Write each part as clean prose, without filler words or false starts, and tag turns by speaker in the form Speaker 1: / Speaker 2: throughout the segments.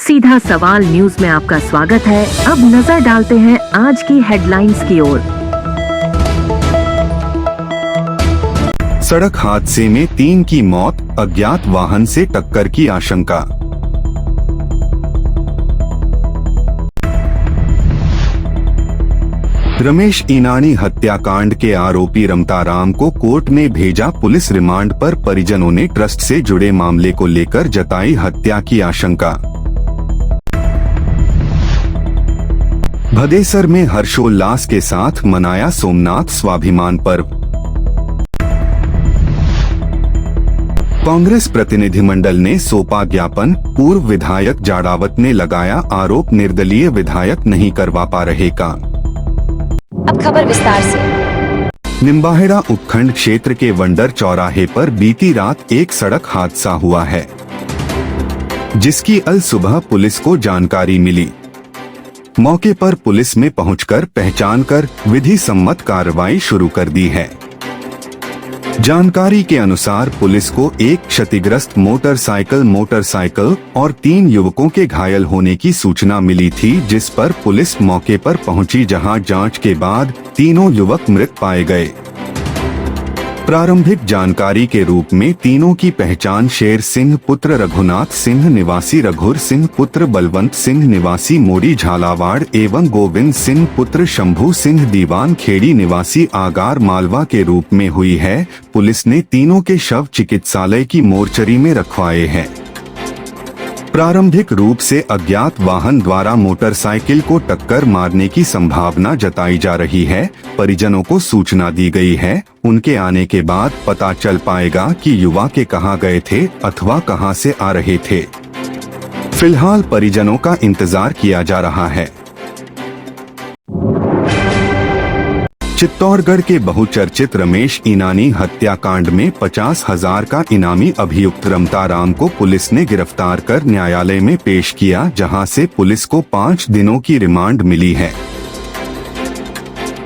Speaker 1: सीधा सवाल न्यूज में आपका स्वागत है। अब नजर डालते हैं आज की हेडलाइंस की ओर।
Speaker 2: सड़क हादसे में 3 की मौत, अज्ञात वाहन से टक्कर की आशंका। रमेश ईनानी हत्याकांड के आरोपी रमताराम को कोर्ट ने भेजा पुलिस रिमांड पर परिजनों ने ट्रस्ट से जुड़े मामले को लेकर जताई हत्या की आशंका। भदेसर में हर्षोल्लास के साथ मनाया सोमनाथ स्वाभिमान पर्व। कांग्रेस प्रतिनिधिमंडल ने सौंपा ज्ञापन, पूर्व विधायक जाड़ावत ने लगाया आरोप निर्दलीय विधायक नहीं करवा पा रहे काम।
Speaker 3: अब खबर विस्तार से।
Speaker 2: निम्बाहेड़ा उपखंड क्षेत्र के वंडर चौराहे पर बीती रात एक सड़क हादसा हुआ है, जिसकी अल सुबह पुलिस को जानकारी मिली। मौके पर पुलिस में पहुंचकर पहचान कर विधि सम्मत कार्रवाई शुरू कर दी है। जानकारी के अनुसार पुलिस को एक क्षतिग्रस्त मोटरसाइकिल और 3 युवकों के घायल होने की सूचना मिली थी, जिस पर पुलिस मौके पर पहुंची, जहां जांच के बाद तीनों युवक मृत पाए गए। प्रारंभिक जानकारी के रूप में तीनों की पहचान शेर सिंह पुत्र रघुनाथ सिंह निवासी रघुर सिंह पुत्र बलवंत सिंह निवासी मोरी झालावाड़ एवं गोविंद सिंह पुत्र शंभू सिंह दीवान खेड़ी निवासी आगार मालवा के रूप में हुई है। पुलिस ने तीनों के शव चिकित्सालय की मोर्चरी में रखवाए हैं। प्रारंभिक रूप से अज्ञात वाहन द्वारा मोटरसाइकिल को टक्कर मारने की संभावना जताई जा रही है। परिजनों को सूचना दी गई है। उनके आने के बाद पता चल पाएगा कि युवा के कहां गए थे अथवा कहां से आ रहे थे। फिलहाल परिजनों का इंतजार किया जा रहा है। चित्तौड़गढ़ के बहुचर्चित रमेश ईनानी हत्याकांड में 50,000 का इनामी अभियुक्त रमताराम को पुलिस ने गिरफ्तार कर न्यायालय में पेश किया, जहां से पुलिस को 5 दिनों की रिमांड मिली है।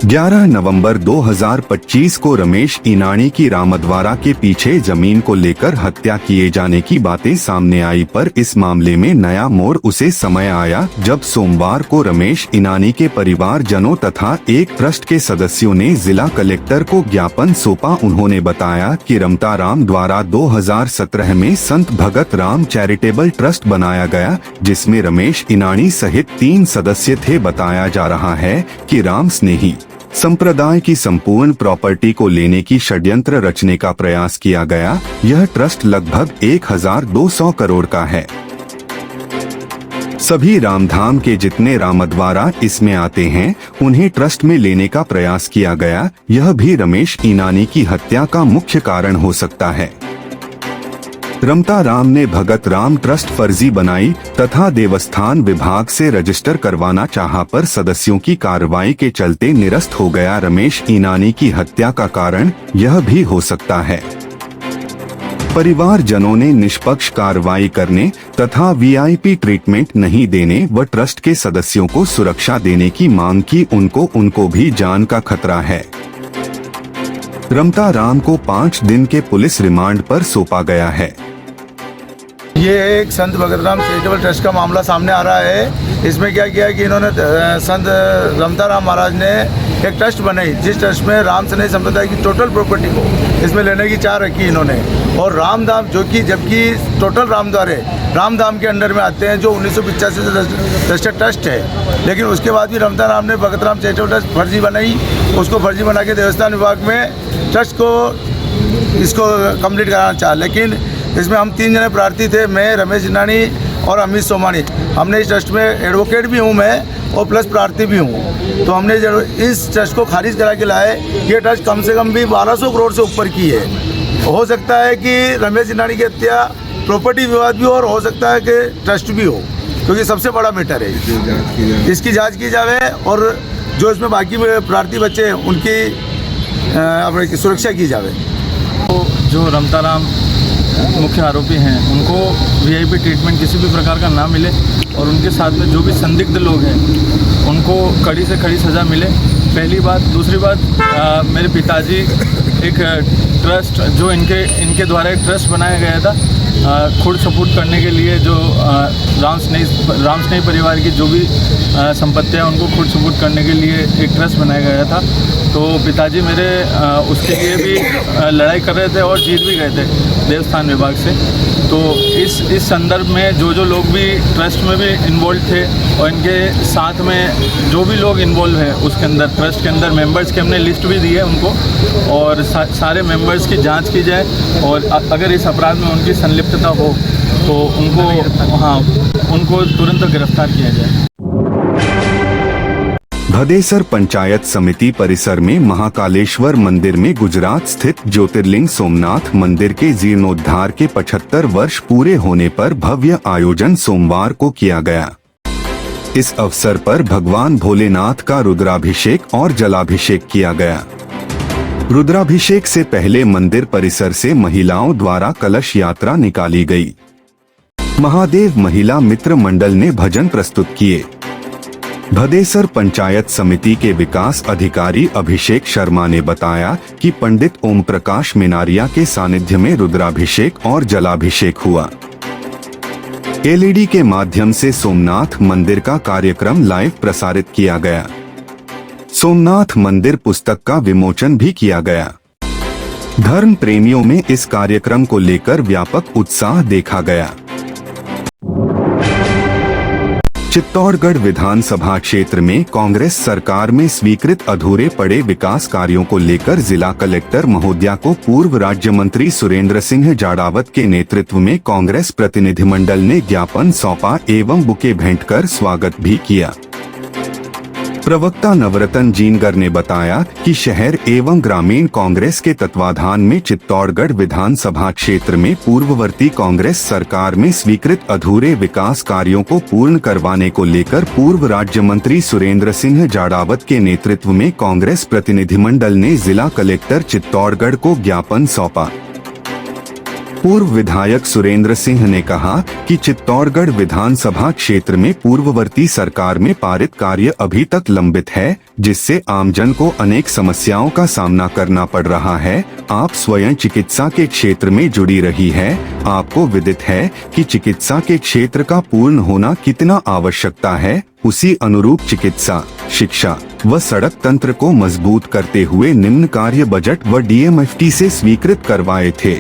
Speaker 2: 11 नवंबर 2025 को रमेश ईनानी की रामद्वारा के पीछे जमीन को लेकर हत्या किए जाने की बातें सामने आई, पर इस मामले में नया मोड़ उसे समय आया जब सोमवार को रमेश ईनानी के परिवारजनों तथा एक ट्रस्ट के सदस्यों ने जिला कलेक्टर को ज्ञापन सौंपा। उन्होंने बताया कि रमताराम द्वारा 2017 में संत भगत राम चैरिटेबल ट्रस्ट बनाया गया, जिसमें रमेश ईनानी सहित 3 सदस्य थे। बताया जा रहा है कि राम स्नेही संप्रदाय की संपूर्ण प्रॉपर्टी को लेने की षड्यंत्र रचने का प्रयास किया गया। यह ट्रस्ट लगभग 1200 करोड़ का है। सभी रामधाम के जितने रामद्वारा इसमें आते हैं, उन्हें ट्रस्ट में लेने का प्रयास किया गया। यह भी रमेश ईनानी की हत्या का मुख्य कारण हो सकता है। रमताराम ने भगत राम ट्रस्ट फर्जी बनाई तथा देवस्थान विभाग से रजिस्टर करवाना चाहा, पर सदस्यों की कार्रवाई के चलते निरस्त हो गया। रमेश ईनानी की हत्या का कारण यह भी हो सकता है। परिवारजनों ने निष्पक्ष कार्रवाई करने तथा वीआईपी ट्रीटमेंट नहीं देने व ट्रस्ट के सदस्यों को सुरक्षा देने की मांग की। उनको भी जान का खतरा है। रमताराम को 5 दिन के पुलिस रिमांड पर सौंपा गया है।
Speaker 4: ये एक संत भगतराम चैरिटेबल ट्रस्ट का मामला सामने आ रहा है। इसमें क्या किया कि इन्होंने संत रमताराम महाराज ने एक ट्रस्ट बनाई, जिस ट्रस्ट में राम स्नेही संप्रदाय की टोटल प्रॉपर्टी को इसमें लेने की चाह रखी इन्होंने। और रामधाम जबकि टोटल रामधाम के अंडर में आते हैं, जो 1985 से रजिस्टर्ड ट्रस्ट है, लेकिन उसके बाद भी रमताराम ने भगतराम चैरिटेबल ट्रस्ट फर्जी बनाई। उसको फर्जी बना के देवस्थान विभाग में ट्रस्ट को इसको कंप्लीट कराना चाहा, लेकिन इसमें हम 3 जने प्रार्थी थे, मैं, रमेश ईनानी और अमित सोमानी। हमने इस ट्रस्ट में एडवोकेट भी हूँ मैं और प्लस प्रार्थी भी हूँ। तो हमने इस ट्रस्ट को खारिज करा के लाए। ये ट्रस्ट कम से कम भी 1200 करोड़ से ऊपर की है। हो सकता है कि रमेश ईनानी की हत्या प्रॉपर्टी विवाद भी हो और हो सकता है कि ट्रस्ट भी हो, क्योंकि सबसे बड़ा मैटर है। इसकी जाँच की जाए और जो इसमें बाकी प्रार्थी बच्चे हैं उनकी अपनी सुरक्षा की जाए।
Speaker 5: तो जो रमताराम मुख्य आरोपी हैं, उनको वीआईपी ट्रीटमेंट किसी भी प्रकार का ना मिले और उनके साथ में जो भी संदिग्ध लोग हैं उनको कड़ी से कड़ी सज़ा मिले, पहली बात। दूसरी बात, मेरे पिताजी एक ट्रस्ट जो इनके द्वारा एक ट्रस्ट बनाया गया था, खुद सपोर्ट करने के लिए जो राम स्नेही परिवार की जो भी संपत्तियाँ उनको खुद सपोर्ट करने के लिए एक ट्रस्ट बनाया गया था। तो पिताजी मेरे उसके लिए भी लड़ाई कर रहे थे और जीत भी गए थे देवस्थान विभाग से। तो इस संदर्भ में जो लोग भी ट्रस्ट में भी इन्वॉल्व थे और इनके साथ में जो भी लोग इन्वॉल्व हैं उसके अंदर ट्रस्ट के अंदर मेंबर्स की हमने लिस्ट भी दी है उनको, और सारे मेंबर्स की जांच की जाए और अगर इस अपराध में उनकी संलिप्तता हो तो उनको तुरंत गिरफ्तार किया जाए।
Speaker 2: भदेसर पंचायत समिति परिसर में महाकालेश्वर मंदिर में गुजरात स्थित ज्योतिर्लिंग सोमनाथ मंदिर के जीर्णोद्धार के 75 वर्ष पूरे होने पर भव्य आयोजन सोमवार को किया गया। इस अवसर पर भगवान भोलेनाथ का रुद्राभिषेक और जलाभिषेक किया गया। रुद्राभिषेक से पहले मंदिर परिसर से महिलाओं द्वारा कलश यात्रा निकाली गई। महादेव महिला मित्र मंडल ने भजन प्रस्तुत किए। भदेसर पंचायत समिति के विकास अधिकारी अभिषेक शर्मा ने बताया कि पंडित ओम प्रकाश मिनारिया के सानिध्य में रुद्राभिषेक और जलाभिषेक हुआ। एलईडी के माध्यम से सोमनाथ मंदिर का कार्यक्रम लाइव प्रसारित किया गया। सोमनाथ मंदिर पुस्तक का विमोचन भी किया गया। धर्म प्रेमियों में इस कार्यक्रम को लेकर व्यापक उत्साह देखा गया। चित्तौड़गढ़ विधानसभा क्षेत्र में कांग्रेस सरकार में स्वीकृत अधूरे पड़े विकास कार्यों को लेकर जिला कलेक्टर महोदया को पूर्व राज्य मंत्री सुरेंद्र सिंह जाड़ावत के नेतृत्व में कांग्रेस प्रतिनिधिमंडल ने ज्ञापन सौंपा एवं बुके भेंट कर स्वागत भी किया। प्रवक्ता नवरतन जीनगर ने बताया कि शहर एवं ग्रामीण कांग्रेस के तत्वाधान में चित्तौड़गढ़ विधानसभा क्षेत्र में पूर्ववर्ती कांग्रेस सरकार में स्वीकृत अधूरे विकास कार्यों को पूर्ण करवाने को लेकर पूर्व राज्य मंत्री सुरेंद्र सिंह जाड़ावत के नेतृत्व में कांग्रेस प्रतिनिधिमंडल ने जिला कलेक्टर चित्तौड़गढ़ को ज्ञापन सौंपा। पूर्व विधायक सुरेंद्र सिंह ने कहा कि चित्तौड़गढ़ विधानसभा क्षेत्र में पूर्ववर्ती सरकार में पारित कार्य अभी तक लंबित है, जिससे आमजन को अनेक समस्याओं का सामना करना पड़ रहा है। आप स्वयं चिकित्सा के क्षेत्र में जुड़ी रही है, आपको विदित है कि चिकित्सा के क्षेत्र का पूर्ण होना कितना आवश्यकता है। उसी अनुरूप चिकित्सा, शिक्षा व सड़क तंत्र को मजबूत करते हुए निम्न कार्य बजट व डीएमएफटी से स्वीकृत करवाए थे।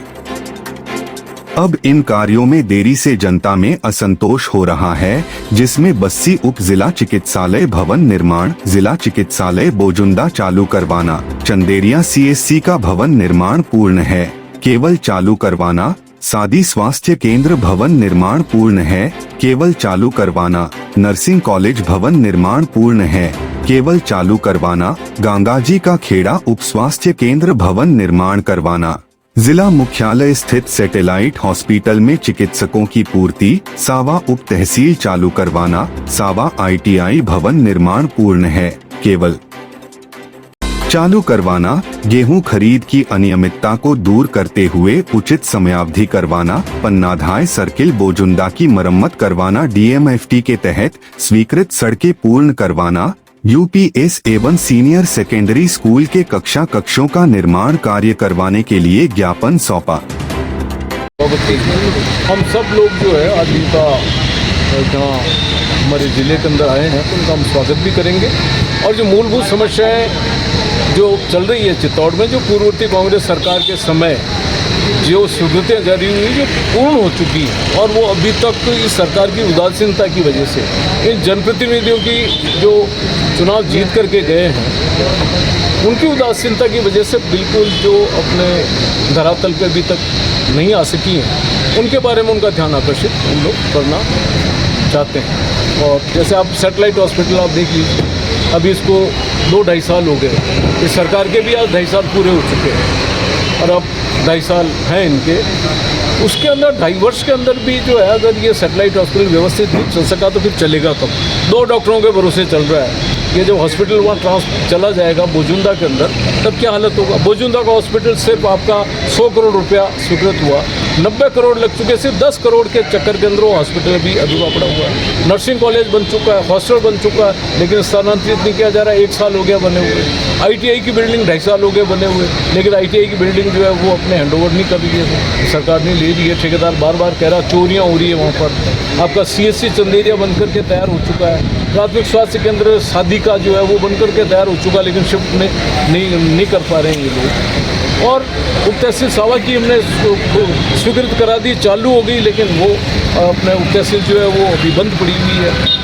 Speaker 2: अब इन कार्यों में देरी से जनता में असंतोष हो रहा है, जिसमें बस्सी उप जिला चिकित्सालय भवन निर्माण, जिला चिकित्सालय बोजुंदा चालू करवाना, चंदेरिया सीएससी का भवन निर्माण पूर्ण है, केवल चालू करवाना, सादी स्वास्थ्य केंद्र भवन निर्माण पूर्ण है, केवल चालू करवाना, नर्सिंग कॉलेज भवन निर्माण पूर्ण है, केवल चालू करवाना, गंगाजी का खेड़ा उप स्वास्थ्य केंद्र भवन निर्माण करवाना, जिला मुख्यालय स्थित सैटेलाइट हॉस्पिटल में चिकित्सकों की पूर्ति, सावा उप तहसील चालू करवाना, सावा आईटीआई भवन निर्माण पूर्ण है, केवल चालू करवाना, गेहूं खरीद की अनियमितता को दूर करते हुए उचित समयावधि करवाना, पन्नाधाय सर्किल बोजुंदा की मरम्मत करवाना, डीएमएफटी के तहत स्वीकृत सड़कें पूर्ण करवाना, यूपीएस एवं सीनियर सेकेंडरी स्कूल के कक्षों का निर्माण कार्य करवाने के लिए ज्ञापन सौंपा।
Speaker 6: हम सब लोग जो है आज इनका जहाँ हमारे ज़िले के अंदर आए हैं तो उनका हम स्वागत भी करेंगे। और जो मूलभूत समस्याएं जो चल रही है चित्तौड़ में, जो पूर्ववर्ती कांग्रेस सरकार के समय जो स्वीकृतियाँ जारी हुई जो पूर्ण हो चुकी है, और वो अभी तक इस सरकार की उदासीनता की वजह से इन जनप्रतिनिधियों की जो चुनाव जीत करके गए हैं उनकी उदासीनता की वजह से बिल्कुल जो अपने धरातल पे अभी तक नहीं आ सकी हैं, उनके बारे में उनका ध्यान आकर्षित हम लोग करना चाहते हैं। और जैसे आप सैटेलाइट हॉस्पिटल आप देख लीजिए, अभी इसको 2-2.5 साल हो गए, इस सरकार के भी आज 2.5 साल पूरे हो चुके हैं और अब 2.5 साल हैं इनके। उसके अंदर 2.5 वर्ष के अंदर भी जो है अगर ये सैटेलाइट हॉस्पिटल व्यवस्थित नहीं चल सका तो फिर चलेगा कब? 2 डॉक्टरों के भरोसे चल रहा है। ये जब हॉस्पिटल वहाँ चला जाएगा बोजुंदा के अंदर, तब क्या हालत होगा? बोजुंदा का हॉस्पिटल सिर्फ आपका 100 करोड़ रुपया स्वीकृत हुआ, 90 करोड़ लग चुके, सिर्फ 10 करोड़ के चक्कर के अंदर वो हॉस्पिटल भी अधूरा पड़ा हुआ है। नर्सिंग कॉलेज बन चुका है, हॉस्टल बन चुका है, लेकिन स्थानांतरित नहीं किया जा रहा है। 1 साल हो गया बने हुए। ITI की बिल्डिंग 2.5 साल हो गए बने हुए, लेकिन ITI की बिल्डिंग जो है वो अपने हैंडओवर नहीं कर रही है, सरकार ने ले ली है। ठेकेदार बार बार कह रहा चोरियाँ हो रही है वहाँ पर। आपका CSC चंदेरिया बनकर के तैयार हो चुका है। प्राथमिक स्वास्थ्य केंद्र सादी का जो है वो बनकर के तैयार हो चुका है, लेकिन शिफ्ट नहीं कर पा रहे हैं ये लोग। और उप तहसील सावा की हमने स्वीकृत करा दी, चालू हो गई, लेकिन वो अपने उप तहसील जो है वो अभी बंद पड़ी हुई है।